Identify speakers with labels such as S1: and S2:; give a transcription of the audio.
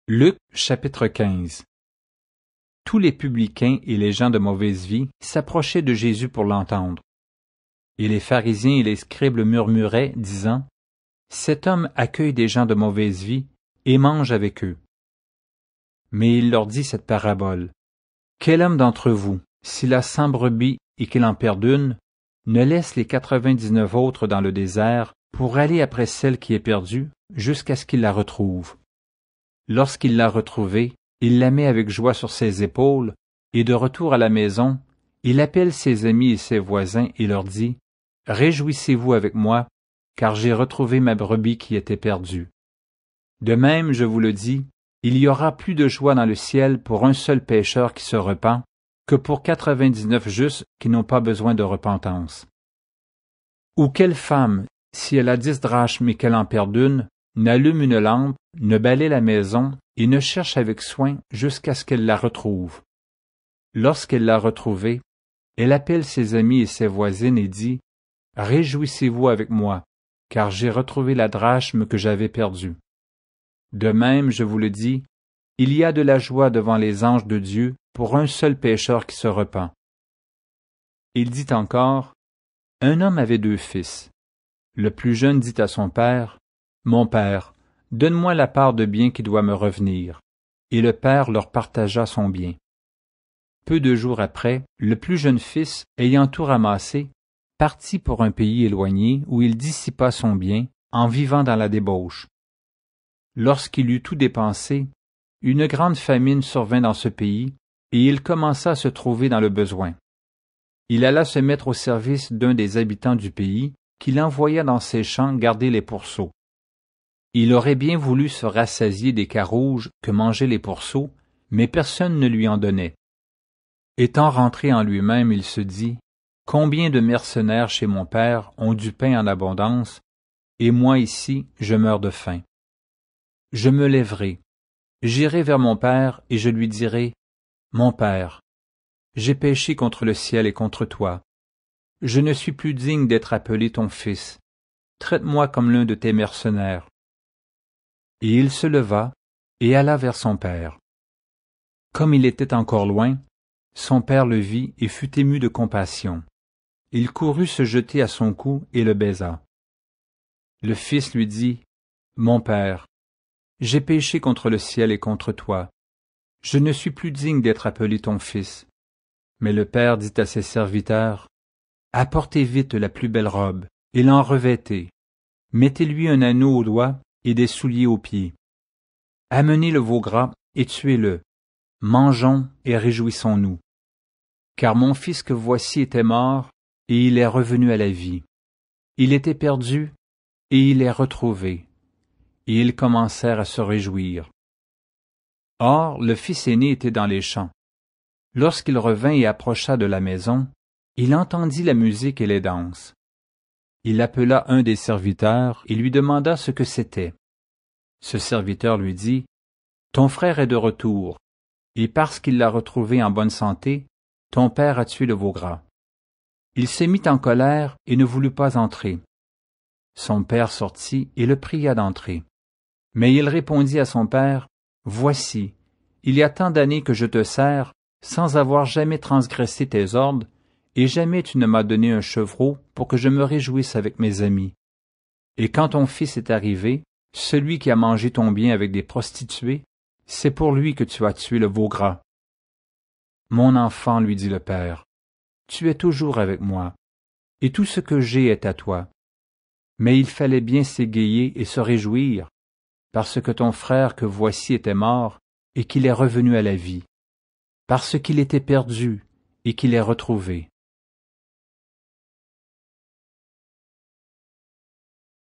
S1: Luc chapitre 15. Tous les publicains et les gens de mauvaise vie s'approchaient de Jésus pour l'entendre. Et les pharisiens et les scribes murmuraient, disant, « Cet homme accueille des gens de mauvaise vie et mange avec eux. » Mais il leur dit cette parabole. « Quel homme d'entre vous, s'il a 100 brebis et qu'il en perde une, ne laisse les 99 autres dans le désert pour aller après celle qui est perdue jusqu'à ce qu'il la retrouve? Lorsqu'il l'a retrouvée, il la met avec joie sur ses épaules, et de retour à la maison, il appelle ses amis et ses voisins et leur dit, « Réjouissez-vous avec moi, car j'ai retrouvé ma brebis qui était perdue. » De même, je vous le dis, il y aura plus de joie dans le ciel pour un seul pécheur qui se repent, que pour 99 justes qui n'ont pas besoin de repentance. Ou quelle femme, si elle a 10 drachmes et qu'elle en perd une, n'allume une lampe, ne balaie la maison et ne cherche avec soin jusqu'à ce qu'elle la retrouve. Lorsqu'elle l'a retrouvée, elle appelle ses amis et ses voisines et dit, « Réjouissez-vous avec moi, car j'ai retrouvé la drachme que j'avais perdue. » De même, je vous le dis, il y a de la joie devant les anges de Dieu pour un seul pécheur qui se repent. Il dit encore, « Un homme avait 2 fils. Le plus jeune dit à son père, « Mon père, donne-moi la part de bien qui doit me revenir. » Et le père leur partagea son bien. Peu de jours après, le plus jeune fils, ayant tout ramassé, partit pour un pays éloigné où il dissipa son bien en vivant dans la débauche. Lorsqu'il eut tout dépensé, une grande famine survint dans ce pays, et il commença à se trouver dans le besoin. Il alla se mettre au service d'un des habitants du pays, qu'il envoya dans ses champs garder les pourceaux. Il aurait bien voulu se rassasier des carouges que mangeaient les pourceaux, mais personne ne lui en donnait. Étant rentré en lui-même, il se dit, « Combien de mercenaires chez mon père ont du pain en abondance, et moi ici, je meurs de faim. Je me lèverai, j'irai vers mon père, et je lui dirai, « Mon père, j'ai péché contre le ciel et contre toi. Je ne suis plus digne d'être appelé ton fils. Traite-moi comme l'un de tes mercenaires. » Et il se leva et alla vers son père. Comme il était encore loin, son père le vit et fut ému de compassion. Il courut se jeter à son cou et le baisa. Le fils lui dit, « Mon père, j'ai péché contre le ciel et contre toi. Je ne suis plus digne d'être appelé ton fils. » Mais le père dit à ses serviteurs, « Apportez vite la plus belle robe, et l'en revêtez. Mettez-lui un anneau au doigt et des souliers aux pieds. Amenez le veau gras et tuez-le. Mangeons et réjouissons-nous. Car mon fils que voici était mort, et il est revenu à la vie. Il était perdu, et il est retrouvé. » Et ils commencèrent à se réjouir. Or, le fils aîné était dans les champs. Lorsqu'il revint et approcha de la maison, il entendit la musique et les danses. Il appela un des serviteurs et lui demanda ce que c'était. Ce serviteur lui dit, « Ton frère est de retour, et parce qu'il l'a retrouvé en bonne santé, ton père a tué le veau gras. » Il se mit en colère et ne voulut pas entrer. Son père sortit et le pria d'entrer. Mais il répondit à son père, « Voici, il y a tant d'années que je te sers, sans avoir jamais transgressé tes ordres, et jamais tu ne m'as donné un chevreau pour que je me réjouisse avec mes amis. Et quand ton fils est arrivé, celui qui a mangé ton bien avec des prostituées, c'est pour lui que tu as tué le veau gras. » « Mon enfant, lui dit le père, tu es toujours avec moi, et tout ce que j'ai est à toi. Mais il fallait bien s'égayer et se réjouir, parce que ton frère que voici était mort, et qu'il est revenu à la vie, parce qu'il était perdu, et qu'il est retrouvé. »